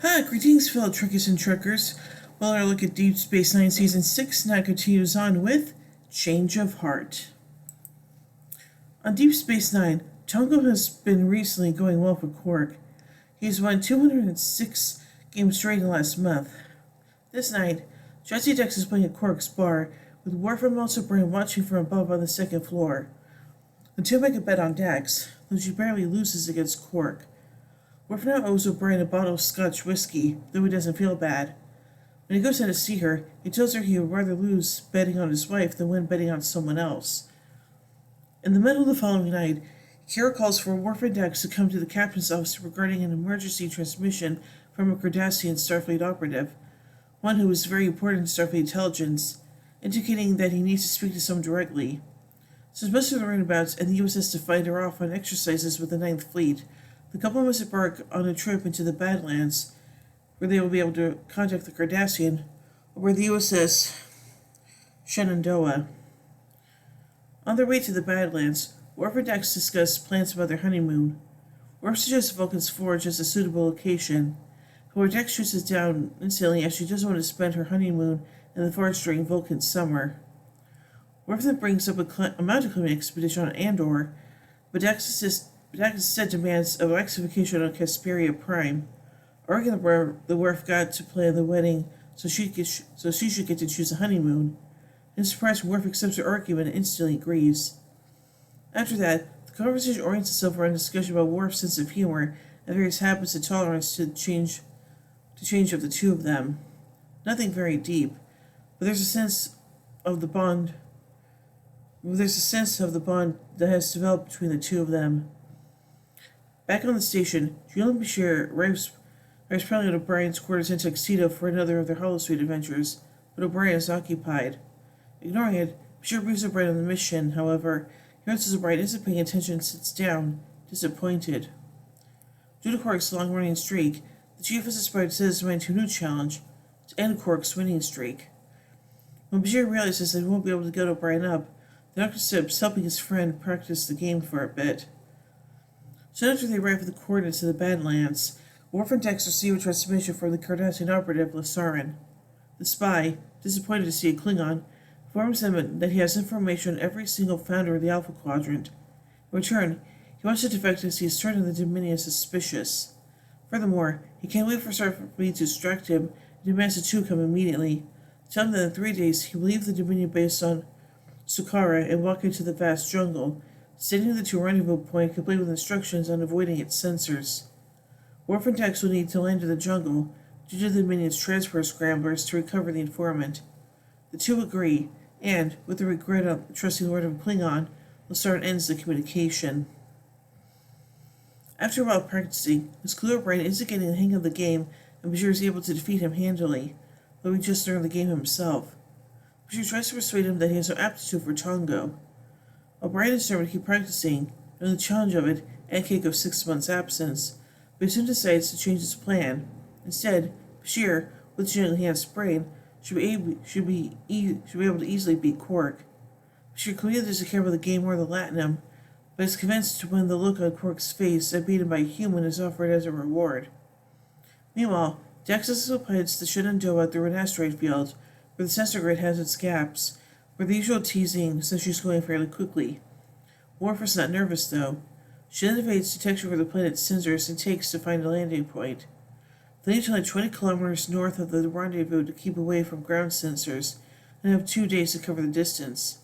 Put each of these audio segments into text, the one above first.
Hi, greetings, fellow Trekkers and Trekkers. Well, our look at Deep Space Nine Season 6 now continues on with Change of Heart. On Deep Space Nine, Tongo has been recently going well for Quark. He's won 206 games straight in the last month. This night, Jesse Dex is playing at Quark's bar, with Worf and Melissa Brain watching from above on the second floor. The two make a bet on Dex, though she barely loses against Quark. Worf now owes O'Brien a bottle of Scotch whiskey, though he doesn't feel bad. When he goes in to see her, he tells her he would rather lose betting on his wife than win betting on someone else. In the middle of the following night, Kira calls for Worf and Dex to come to the captain's office regarding an emergency transmission from a Cardassian Starfleet operative, one who is very important to Starfleet intelligence, indicating that he needs to speak to someone directly. Since most of the runabouts and the USS Defiant are off on exercises with the Ninth Fleet, the couple must embark on a trip into the Badlands, where they will be able to contact the Cardassian, or the USS Shenandoah. On their way to the Badlands, Worf and Dex discuss plans about their honeymoon. Worf suggests Vulcan's Forge as a suitable location. However, Dex shoots it down instantly as she doesn't want to spend her honeymoon in the Forge during Vulcan's summer. Worf then brings up a mountain climbing expedition on Andor, but Dex instead demands a vacation on Casperia Prime, arguing that the Worf got to plan the wedding so she should get to choose a honeymoon. In surprise, Worf accepts her argument and instantly agrees. After that, the conversation orients itself around discussion about Worf's sense of humor and various habits and tolerance to change of the two of them. Nothing very deep, but there's a sense of the bond that has developed between the two of them. Back on the station, Julian Bashir arrives probably at O'Brien's quarters in tuxedo for another of their holosuite adventures, but O'Brien is occupied. Ignoring it, Bashir briefs O'Brien on the mission. However, he notices O'Brien isn't paying attention and sits down, disappointed. Due to Quark's long-running streak, the chief is inspired to set his mind to a new challenge, to end Quark's winning streak. When Bashir realizes that he won't be able to get O'Brien up, the doctor steps helping his friend practice the game for a bit. Soon after they arrive at the coordinates of the Badlands, Worf and Dex receive a transmission from the Cardassian operative Lasaren. The spy, disappointed to see a Klingon, informs them that he has information on every single founder of the Alpha Quadrant. In return, he wants to defect as he is turning the Dominion suspicious. Furthermore, he can't wait for Starfleet to distract him and demands the two come immediately. Tell him that in 3 days he will leave the Dominion base on Sukara and walk into the vast jungle, stating the two rendezvous point complete with instructions on avoiding its sensors. Worf and Dex will need to land in the jungle due to the Dominion's transfer scramblers to recover the informant. The two agree, and, with the regret of trusting Lord of Klingon, Lasaren ends the communication. After a while practicing, his clue brain isn't getting the hang of the game, and Bashir is able to defeat him handily, though he just learned the game himself. Bashir tries to persuade him that he has no aptitude for Tongo. O'Brien is determined to keep practicing, and the challenge of it, and cake of 6 months' absence, but he soon decides to change his plan. Instead, Bashir, with his young hand's brain, should be able to easily beat Quark. Bashir clearly doesn't care about the game or the Latinum, but is convinced when the look on Quark's face that beaten by a human is offered as a reward. Meanwhile, Dex pilots the Shenandoah through an asteroid field, where the sensor grid has its gaps, where the usual teasing since she's going fairly quickly. Worf is not nervous, though. She then evades detection for the planet's sensors and takes to find a landing point. They need to land 20 kilometers north of the rendezvous to keep away from ground sensors, and have 2 days to cover the distance.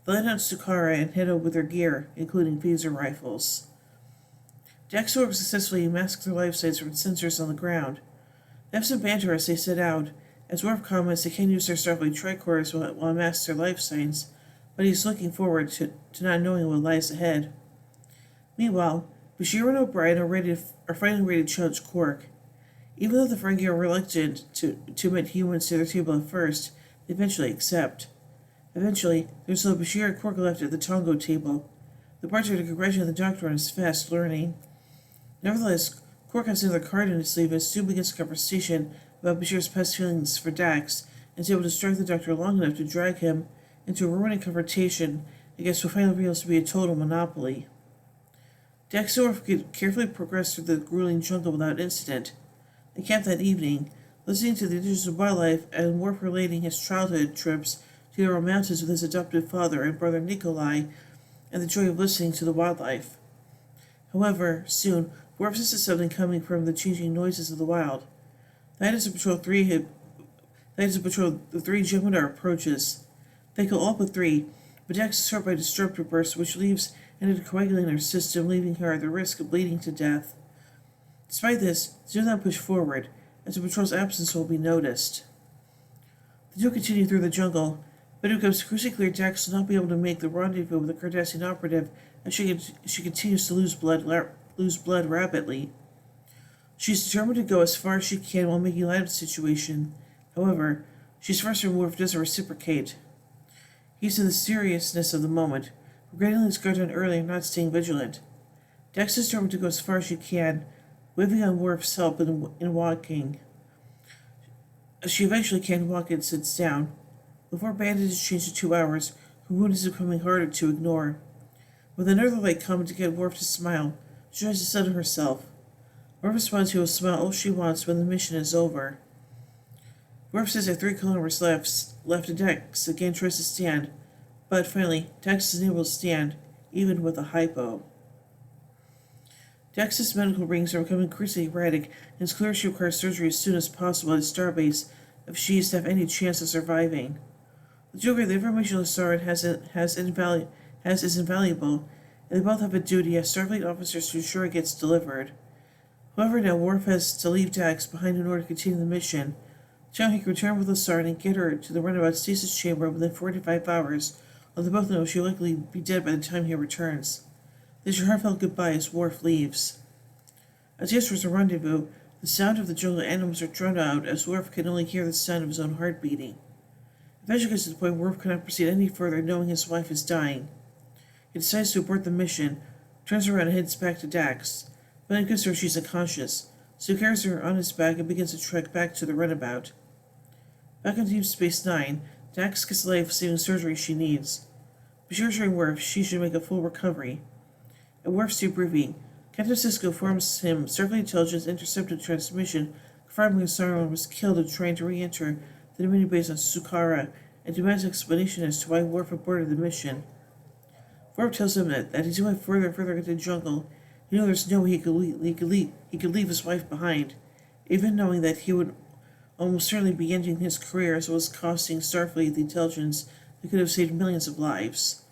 They land on Sukara and head out with their gear, including phaser rifles. Dex and Worf successfully mask their life sites from sensors on the ground. They have some banter as they set out, as Worf comments they can use their Starfleet tricorders while mask their life signs, but he's looking forward to not knowing what lies ahead. Meanwhile, Bashir and O'Brien are finally ready to challenge Quark. Even though the Ferengi are reluctant to admit humans to their table at first, they eventually accept. Eventually, there's no Bashir and Quark left at the Tongo table. The bartender congratulates the doctor on his fast learning. Nevertheless, Quark has another card in his sleeve and soon begins a conversation about Bashir's past feelings for Dax, and is able to distract the doctor long enough to drag him into a ruining confrontation against what finally reveals to be a total monopoly. Dax and Worf carefully progress through the grueling jungle without incident. They camped that evening, listening to the indigenous wildlife and Worf relating his childhood trips to the Ural Mountains with his adopted father and brother Nikolai, and the joy of listening to the wildlife. However, soon, Worf sensed something coming from the changing noises of the wild. The three Jem'Hadar approaches. They kill all but three, but Dax is hurt by disruptor burst, which leaves an anticoagulant in her system, leaving her at the risk of bleeding to death. Despite this, they do not push forward, as the patrol's absence will be noticed. The two continue through the jungle, but it becomes crucially clear Dax will not be able to make the rendezvous with the Cardassian operative as she continues to lose blood rapidly. She is determined to go as far as she can while making light of the situation. However, she's frustrated when Worf doesn't reciprocate. He's in the seriousness of the moment, regretting his guard done earlier and not staying vigilant. Dax is determined to go as far as she can, waving on Worf's help in walking. She eventually can't walk and sits down. Before bandages change to 2 hours, her wound is becoming harder to ignore. With another light comment to get Worf to smile, she tries to settle herself. Worf responds to a smile all she wants when the mission is over. Worf says there are 3 kilometers left and Dax again tries to stand, but finally, Dax is unable to stand, even with a hypo. Dax's medical rings are becoming increasingly erratic, and it's clear she requires surgery as soon as possible at Starbase if she is to have any chance of surviving. The two agree the information on the star has is invaluable, and they both have a duty as Starfleet officers to ensure it gets delivered. However, now Worf has to leave Dax behind in order to continue the mission. Telling he can return with the star and get her to the runabout stasis chamber within 45 hours, although they both know she'll likely be dead by the time he returns. There's your heartfelt goodbye as Worf leaves. As he enters the rendezvous, the sound of the jungle animals are drowned out as Worf can only hear the sound of his own heart beating. Eventually gets to the point where Worf cannot proceed any further, knowing his wife is dying. He decides to abort the mission, turns around and heads back to Dax, but in considers she's unconscious, so he carries her on his back and begins to trek back to the runabout. Back on Deep Space Nine, Dax gets the life-saving surgery she needs. But she assuring Worf she should make a full recovery. At Worf's debriefing, Captain Sisko informs him Starfleet Intelligence intercepted a transmission confirming Saruman was killed and trying to re-enter the Dominion base on Sukara, and demands an explanation as to why Worf aborted the mission. Worf tells him that he's going further and further into the jungle. He knows there's no way he could leave his wife behind, even knowing that he would almost certainly be ending his career as well as costing Starfleet the intelligence that could have saved millions of lives.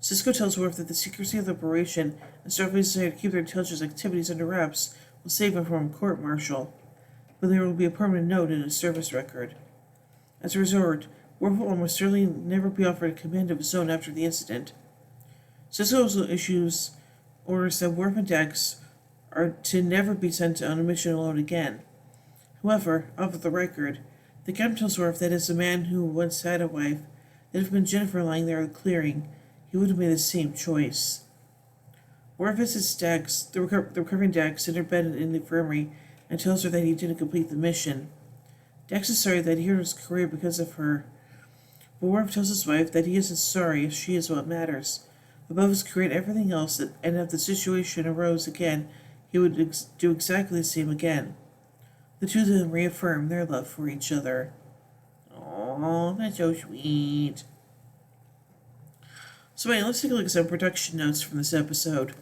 Sisko tells Worf that the secrecy of the operation and Starfleet's desire to keep their intelligence activities under wraps will save him from a court-martial, but there will be a permanent note in his service record. As a result, Worf will almost certainly never be offered a command of his own after the incident. Sisko also issues orders that Worf and Dax are to never be sent on a mission alone again. However, off the record, the captain tells Worf that as a man who once had a wife, that if it had been Jennifer lying there in the clearing, he would have made the same choice. Worf visits Dax, the recovering Dax, in her bed in the infirmary, and tells her that he didn't complete the mission. Dax is sorry that he hurt his career because of her, but Worf tells his wife that he isn't sorry if she is what matters. Above his career and everything else, and if the situation arose again, he would do exactly the same again. The two of them reaffirm their love for each other. Oh, that's so sweet. So anyway, let's take a look at some production notes from this episode.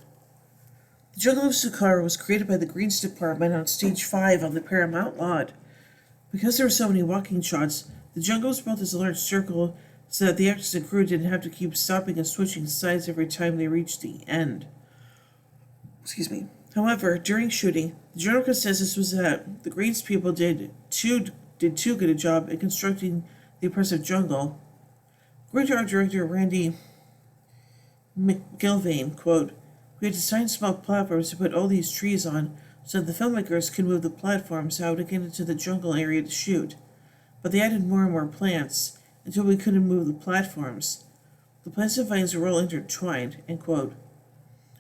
The Jungle of Sukara was created by the Greens Department on Stage 5 on the Paramount lot. Because there were so many walking shots, the jungle was built as a large circle so that the actors and crew didn't have to keep stopping and switching sides every time they reached the end. However, during shooting, the general consensus was that the Greens people did too good a job in constructing the oppressive jungle. According to our director, Randy McGilvain, quote, "We had designed small platforms to put all these trees on so that the filmmakers could move the platforms out and get into the jungle area to shoot. But they added more and more plants until we couldn't move the platforms. The plants and vines were all intertwined," end quote.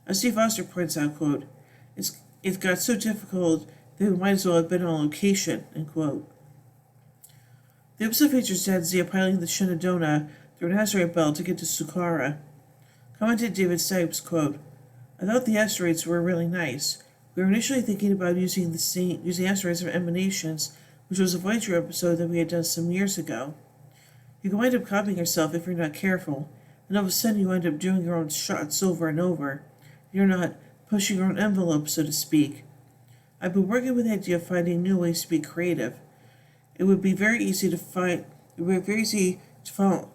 As Steve Foster points out, quote, it got so difficult that we might as well have been on location, end quote. The episode features Jadzia piloting the Shenandoah through an asteroid belt to get to Sukara. Commented David Stipes, quote, "I thought the asteroids were really nice. We were initially thinking about using asteroids for emanations, which was a Voyager episode that we had done some years ago. You can wind up copying yourself if you're not careful, and all of a sudden you wind up doing your own shots over and over. You're not pushing your own envelope, so to speak. I've been working with the idea of finding new ways to be creative. It would be very easy to fall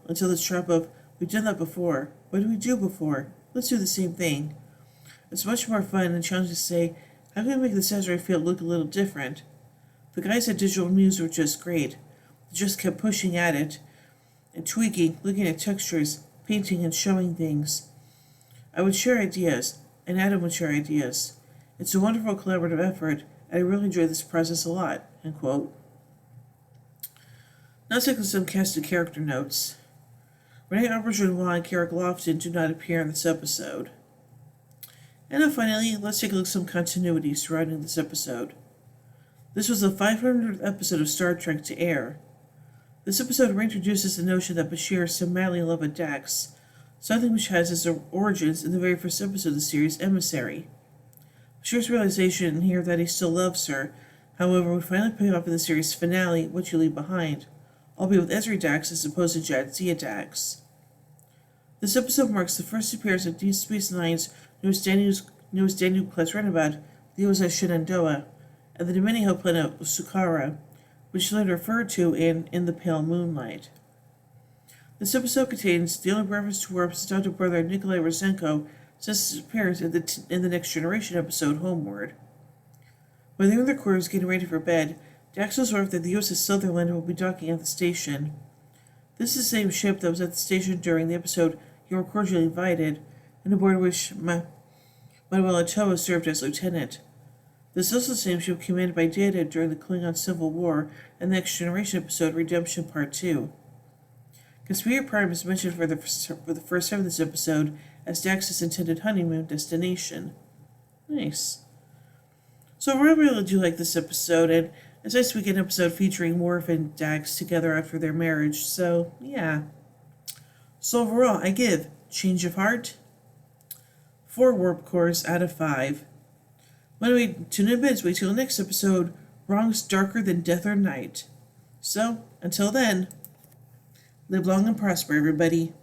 into the trap of, we've done that before. What did we do before? Let's do the same thing. It's much more fun and challenging to say, how can we make this asteroid field look a little different? The guys at Digital Muse were just great. They just kept pushing at it and tweaking, looking at textures, painting and showing things. I would share ideas, and Adam would share ideas. It's a wonderful collaborative effort, and I really enjoy this process a lot. End quote. Now let's take some cast and character notes. Renee Auberjonois and Carrick Lofton do not appear in this episode. And then finally, let's take a look at some continuity surrounding this episode. This was the 500th episode of Star Trek to air. This episode reintroduces the notion that Bashir is so madly in love with Dax, something which has its origins in the very first episode of the series, Emissary. Bashir's realization here that he still loves her, however, would finally pay off in the series' finale, What You Leave Behind, albeit with Ezri Dax as opposed to Jadzia Dax. This episode marks the first appearance of Deep Space Nine's newest Danu-class runabout, the USS Shenandoah, and the Dominion planet of Sukara, which is later referred to in The Pale Moonlight. This episode contains the only reference to Worf's adopted brother Nikolai Rosenko since his appearance in the Next Generation episode Homeward. When they're in their quarters getting ready for bed, Dax tells Worf that the USS Sutherland will be docking at the station. This is the same ship that was at the station during the episode You Were Cordially Invited, and aboard which Manuel Ochoa served as lieutenant. This is also the same ship commanded by Data during the Klingon Civil War and the Next Generation episode Redemption Part 2. Casperia Prime is mentioned for the first time in this episode as Dax's intended honeymoon destination. Nice. So I really do like this episode, and it's nice we get an episode featuring Worf and Dax together after their marriage, so yeah. So overall, I give Change of Heart 4 warp cores out of 5. When we tune in wait till the next episode, Wrongs Darker Than Death or Night. So, until then, live long and prosper, everybody.